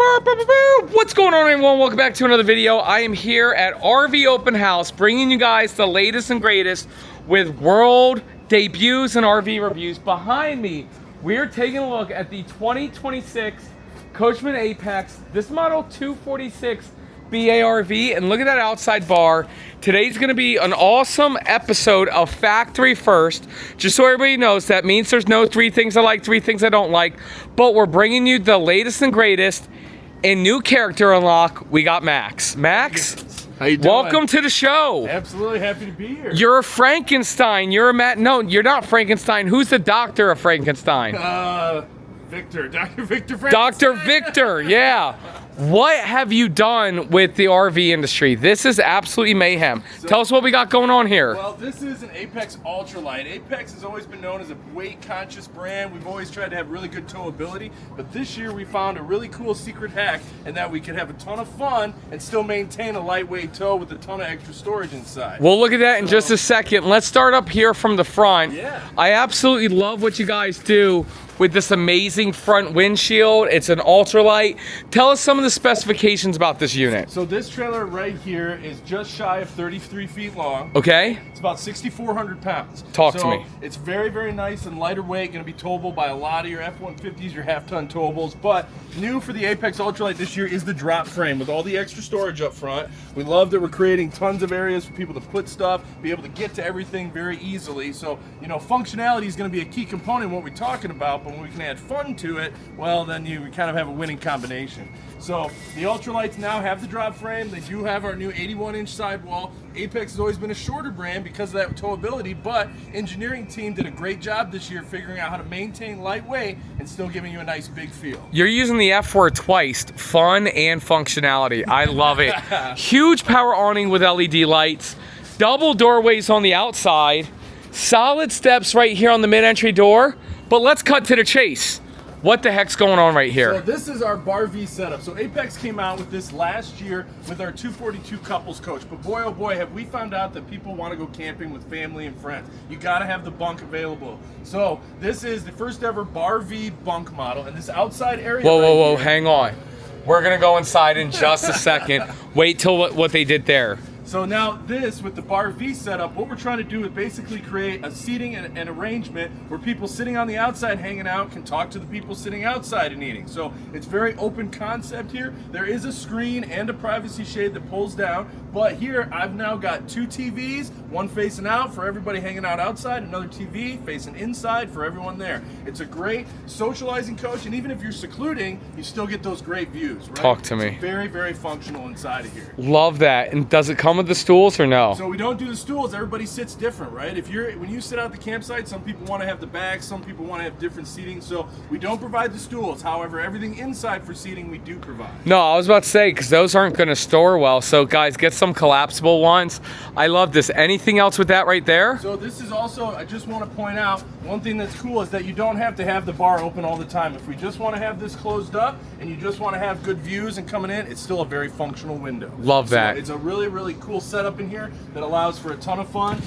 What's going on, everyone? Welcome back to another video. I am here at RV Open House, bringing you guys the latest and greatest with world debuts and RV reviews. Behind me, we're taking a look at the 2026 Coachmen Apex. This model 246 BARV, and look at that outside bar. Today's gonna be an awesome episode of Factory First. Just so everybody knows, that means there's no 3 things I like, 3 things I don't like, but we're bringing you the latest and greatest. In new character unlock, we got Max. Max, how you doing? Welcome to the show. Absolutely happy to be here. You're a Frankenstein. You're a No, you're not Frankenstein. Who's the doctor of Frankenstein? Victor. Dr. Victor Frankenstein. Dr. Victor, yeah. What have you done with the RV industry? This is absolutely mayhem. Tell us what we got going on here. Well, this is an Apex Ultralight. Apex has always been known as a weight-conscious brand. We've always tried to have really good towability, but this year we found a really cool secret hack in that we could have a ton of fun and still maintain a lightweight tow with a ton of extra storage inside. We'll look at that in just a second. Let's start up here from the front. Yeah. I absolutely love what you guys do with this amazing front windshield. It's an ultralight. Tell us some of the specifications about this unit. So this trailer right here is just shy of 33 feet long. Okay. It's about 6,400 pounds. Talk to me. It's very, very nice and lighter weight, going to be towable by a lot of your F-150s, your half-ton towables. But new for the Apex Ultralight this year is the drop frame with all the extra storage up front. We love that we're creating tons of areas for people to put stuff, be able to get to everything very easily. So, you know, functionality is going to be a key component in what we're talking about, but when we can add fun to it, well, then we kind of have a winning combination. So the Ultralights now have the drop frame. They do have our new 81-inch sidewall. Apex has always been a shorter brand because of that towability, but engineering team did a great job this year figuring out how to maintain lightweight and still giving you a nice big feel. You're using the F word twice, fun and functionality. I love it. Huge power awning with LED lights, double doorways on the outside, solid steps right here on the mid-entry door, but let's cut to the chase. What the heck's going on right here? So this is our Bar V setup. So Apex came out with this last year with our 242 couples coach. But boy, oh boy, have we found out that people want to go camping with family and friends. You got to have the bunk available. So this is the first ever Bar V bunk model. And this outside area Whoa, hang on. We're going to go inside in just a second. Wait till what they did there. So now this, with the Bar V setup, what we're trying to do is basically create a seating and an arrangement where people sitting on the outside hanging out can talk to the people sitting outside and eating. So it's very open concept here. There is a screen and a privacy shade that pulls down, but here I've now got 2 TVs, one facing out for everybody hanging out outside, another TV facing inside for everyone there. It's a great socializing coach, and even if you're secluding, you still get those great views, right? Talk to me. It's very, very functional inside of here. Love that. And does it come with the stools or no? So we don't do the stools. Everybody sits different, right? When you sit out the campsite, some people want to have the bags, some people want to have different seating. So we don't provide the stools. However, everything inside for seating we do provide. No, I was about to say, because those aren't going to store well. So guys, get some collapsible ones. I love this. Anything else with that right there? So this is also, I just want to point out, one thing that's cool is that you don't have to have the bar open all the time. If we just want to have this closed up and you just want to have good views and coming in, it's still a very functional window. Love that. So it's a really, really cool setup in here that allows for a ton of fun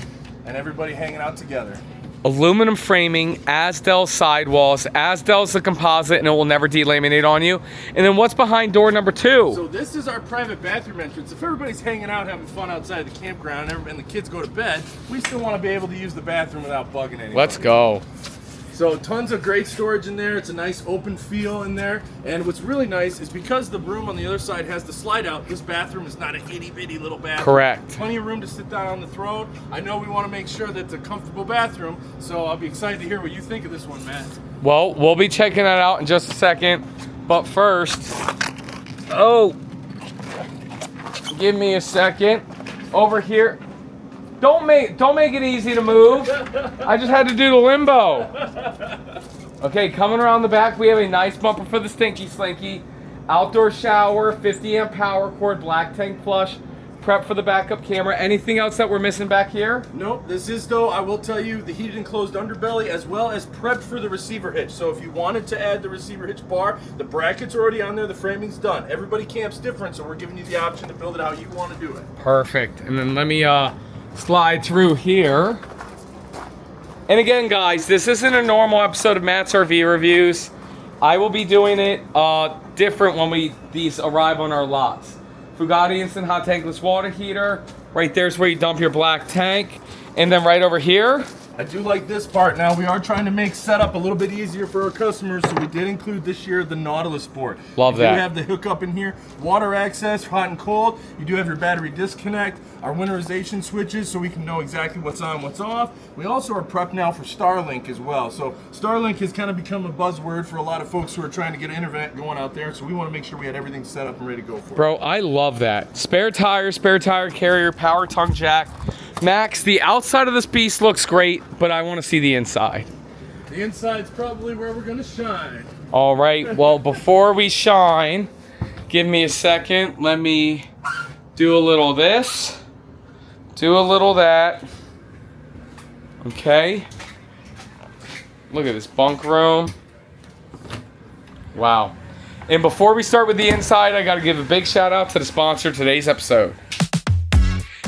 and everybody hanging out together. Aluminum framing, Asdel sidewalls. Asdel's the composite and it will never delaminate on you. And then what's behind door number 2? So this is our private bathroom entrance. If everybody's hanging out having fun outside the campground and the kids go to bed, we still want to be able to use the bathroom without bugging anybody. Let's go. So tons of great storage in there. It's a nice open feel in there. And what's really nice is because the room on the other side has the slide out, this bathroom is not a itty bitty little bathroom. Correct. Plenty of room to sit down on the throne. I know we want to make sure that it's a comfortable bathroom, so I'll be excited to hear what you think of this one, Matt. Well, we'll be checking that out in just a second. But first, give me a second. Over here. Don't make it easy to move. I just had to do the limbo. Okay, coming around the back, we have a nice bumper for the Stinky Slinky. Outdoor shower, 50 amp power cord, black tank flush, prep for the backup camera. Anything else that we're missing back here? Nope, this is though, I will tell you, the heated enclosed underbelly as well as prep for the receiver hitch. So if you wanted to add the receiver hitch bar, the bracket's already on there, the framing's done. Everybody camps different, so we're giving you the option to build it how you want to do it. Perfect. And then let me slide through here. And again, guys, this isn't a normal episode of Matt's RV Reviews. I will be doing it different when these arrive on our lots. Fugati instant hot tankless water heater. Right there's where you dump your black tank. And then right over here, I do like this part. Now, we are trying to make setup a little bit easier for our customers, so we did include this year the Nautilus port. Love that. You have the hookup in here, water access, hot and cold. You do have your battery disconnect, our winterization switches, so we can know exactly what's on, what's off. We also are prepped now for Starlink as well. So Starlink has kind of become a buzzword for a lot of folks who are trying to get internet going out there, so we want to make sure we had everything set up and ready to go for it. Bro, I love that. Spare tire carrier, power tongue jack. Max, the outside of this beast looks great, but I want to see the inside. The inside's probably where we're gonna shine. All right, well, before we shine, give me a second. Let me do a little of this, do a little of that. Okay. Look at this bunk room. Wow. And before we start with the inside, I got to give a big shout out to the sponsor of today's episode.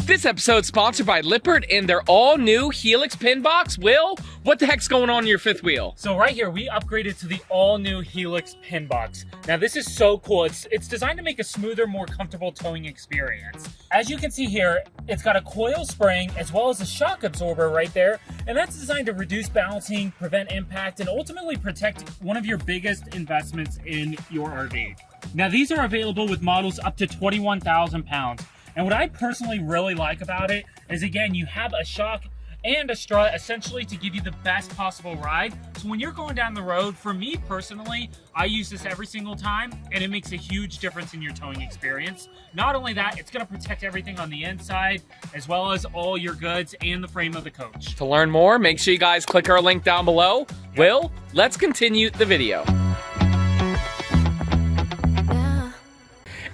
This episode's sponsored by Lippert and their all-new Helix pin box. Will, what the heck's going on in your fifth wheel? So right here, we upgraded to the all-new Helix pin box. Now this is so cool. It's designed to make a smoother, more comfortable towing experience. As you can see here, it's got a coil spring as well as a shock absorber right there. And that's designed to reduce balancing, prevent impact, and ultimately protect one of your biggest investments in your RV. Now these are available with models up to 21,000 pounds. And what I personally really like about it is, again, you have a shock and a strut essentially to give you the best possible ride. So when you're going down the road, for me personally, I use this every single time and it makes a huge difference in your towing experience. Not only that, it's gonna protect everything on the inside as well as all your goods and the frame of the coach. To learn more, make sure you guys click our link down below. Will, let's continue the video.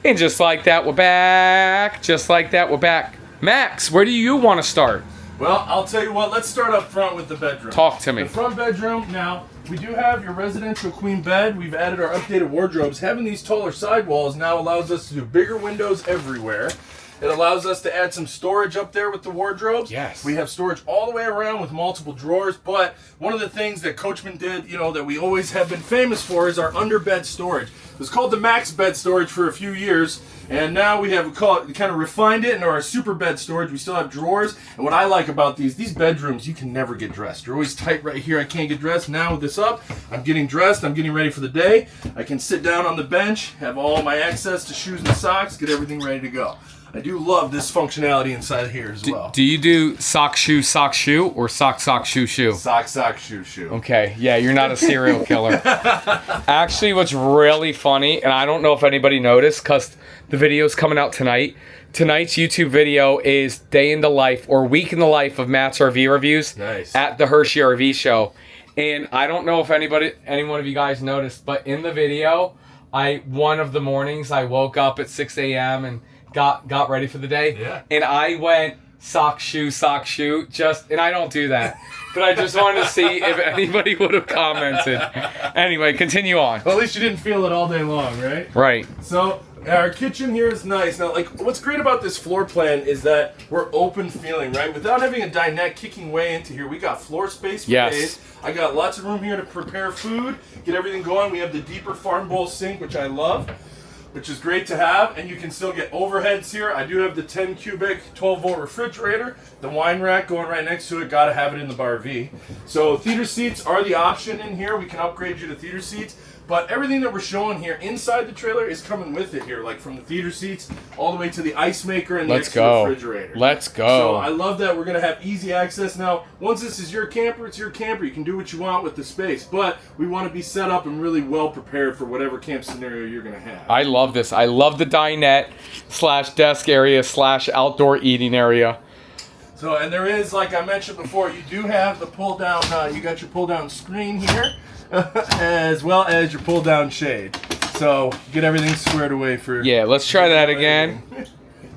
And just like that, we're back. Just like that, we're back. Max, where do you want to start? Well, I'll tell you what, let's start up front with the bedroom. Talk to me. The front bedroom, now, we do have your residential queen bed. We've added our updated wardrobes. Having these taller sidewalls now allows us to do bigger windows everywhere. It allows us to add some storage up there with the wardrobes. Yes. We have storage all the way around with multiple drawers, but one of the things that Coachman did, you know, that we always have been famous for is our underbed storage. It was called the max bed storage for a few years, and now we have kind of refined it into our super bed storage. We still have drawers, and what I like about these bedrooms, you can never get dressed. You're always tight right here. I can't get dressed. Now with this up, I'm getting dressed. I'm getting ready for the day. I can sit down on the bench, have all my access to shoes and socks, get everything ready to go. I do love this functionality inside here as well. Do you do sock, shoe, or sock, shoe, shoe? Sock, shoe. Okay, yeah, you're not a serial killer. Actually, what's really funny, and I don't know if anybody noticed because the video's coming out tonight. Tonight's YouTube video is day in the life or week in the life of Matt's RV reviews at the Hershey RV show. And I don't know if any one of you guys noticed, but in the video, one of the mornings I woke up at 6 a.m. and got ready for the day. Yeah. And I went sock, shoe, and I don't do that. But I just wanted to see if anybody would have commented. Anyway, continue on. Well, at least you didn't feel it all day long, right? Right. So our kitchen here is nice. Now, like, what's great about this floor plan is that we're open feeling, right? Without having a dinette kicking way into here, we got floor space for days. I got lots of room here to prepare food, get everything going. We have the deeper farm bowl sink, which I love, which is great to have, and you can still get overheads here. I do have the 10 cubic 12-volt refrigerator, the wine rack going right next to it. Gotta have it in the RV. So theater seats are the option in here. We can upgrade you to theater seats, but everything that we're showing here inside the trailer is coming with it here, like from the theater seats all the way to the ice maker and the extra refrigerator. Let's go. So I love that we're gonna have easy access. Now, once this is your camper, it's your camper. You can do what you want with the space, but we want to be set up and really well prepared for whatever camp scenario you're gonna have. I love this. I love the dinette / desk area / outdoor eating area. So, and there is, like I mentioned before, you do have the pull down, you got your pull down screen here, as well as your pull down shade. So, get everything squared away for... Yeah, let's try that again.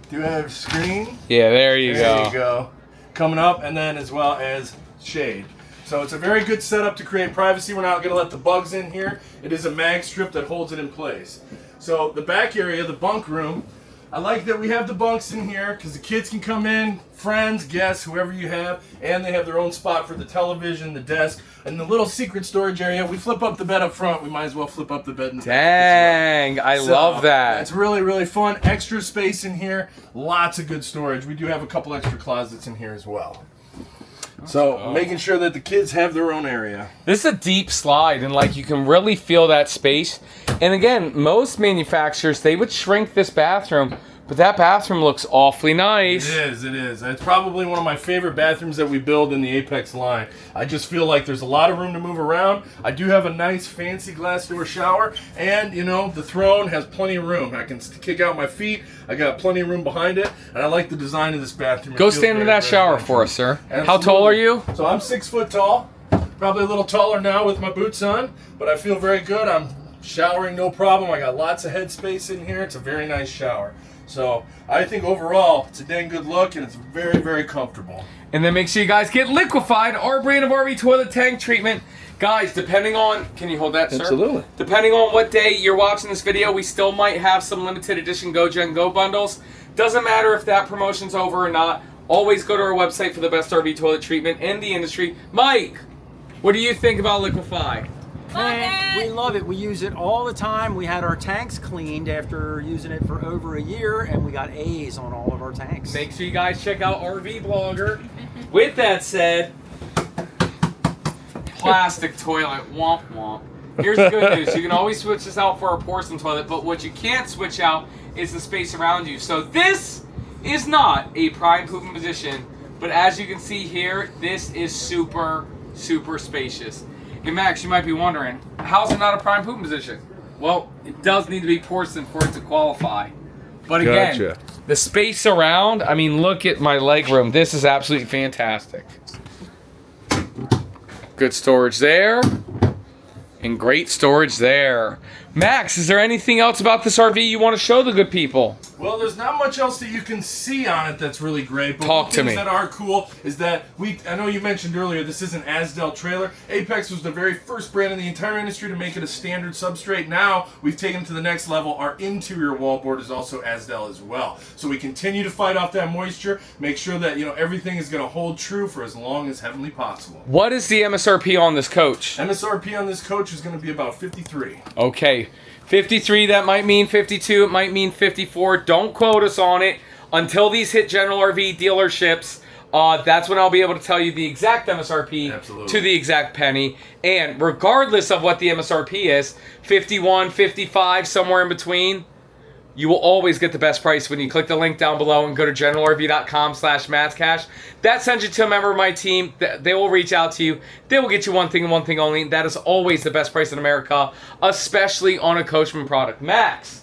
Do have screen. Yeah, there you go. There you go. Coming up, and then as well as shade. So it's a very good setup to create privacy. We're not going to let the bugs in here. It is a mag strip that holds it in place. So the back area, the bunk room, I like that we have the bunks in here because the kids can come in, friends, guests, whoever you have, and they have their own spot for the television, the desk, and the little secret storage area. We flip up the bed up front. We might as well flip up the bed in the back Dang, I love that. It's really, really fun. Extra space in here. Lots of good storage. We do have a couple extra closets in here as well. So making sure that the kids have their own area. This is a deep slide, and like you can really feel that space. And again, most manufacturers, they would shrink this bathroom, but that bathroom looks awfully nice. It is, it is. It's probably one of my favorite bathrooms that we build in the Apex line. I just feel like there's a lot of room to move around. I do have a nice fancy glass door shower, and you know, the throne has plenty of room. I can kick out my feet. I got plenty of room behind it, and I like the design of this bathroom. Go stand in that shower for us, sir. Absolutely. How tall are you? So I'm 6 foot tall. Probably a little taller now with my boots on, but I feel very good. I'm showering no problem. I got lots of head space in here. It's a very nice shower. So I think overall, it's a dang good look, and it's very, very comfortable. And then make sure you guys get Liquified, our brand of RV toilet tank treatment. Guys, depending on, can you hold that, sir? Absolutely. Depending on what day you're watching this video, we still might have some limited edition GoGen Go bundles. Doesn't matter if that promotion's over or not. Always go to our website for the best RV toilet treatment in the industry. Mike, what do you think about Liquify? And we love it. We use it all the time. We had our tanks cleaned after using it for over a year, and we got A's on all of our tanks. Make sure you guys check out RV Blogger. With that said, plastic toilet, womp womp. Here's the good news. You can always switch this out for a porcelain toilet, but what you can't switch out is the space around you. So this is not a prime pooping position, but as you can see here, this is super, super spacious. Hey Max, you might be wondering, how's it not a prime pooping position? Well, it does need to be porcelain for it to qualify. But again, Gotcha. the space around, I mean, look at my leg room. This is absolutely fantastic. Good storage there. And great storage there. Max, is there anything else about this RV you want to show the good people? Well, there's not much else that you can see on it that's really great. But Talk to me. things that are cool is that I know you mentioned earlier, this is an Asdel trailer. Apex was the very first brand in the entire industry to make it a standard substrate. Now, we've taken it to the next level. Our interior wallboard is also Asdel as well. So we continue to fight off that moisture, make sure that, you know, everything is going to hold true for as long as heavenly possible. What is the MSRP on this coach? MSRP on this coach is going to be about 53. Okay, 53, that might mean 52, it might mean 54. Don't quote us on it. Until these hit general RV dealerships, that's when I'll be able to tell you the exact MSRP Absolutely. to the exact penny. And regardless of what the MSRP is, 51, 55, somewhere in between, you will always get the best price when you click the link down below and go to generalrv.com/matscash. That sends you to a member of my team. They will reach out to you. They will get you one thing and one thing only. That is always the best price in America, especially on a Coachman product. Max,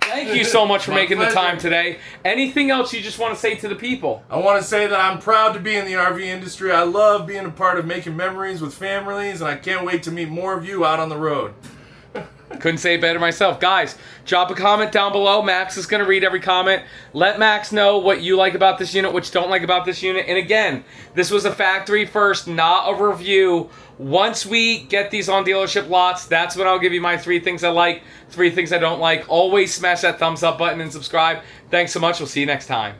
thank you so much for making the time today. Anything else you just want to say to the people? I want to say that I'm proud to be in the RV industry. I love being a part of making memories with families, and I can't wait to meet more of you out on the road. Couldn't say it better myself. Guys, drop a comment down below. Max is going to read every comment. Let Max know what you like about this unit, what you don't like about this unit. And again, this was a factory first, not a review. Once we get these on dealership lots, that's when I'll give you my 3 things I like, 3 things I don't like. Always smash that thumbs up button and subscribe. Thanks so much. We'll see you next time.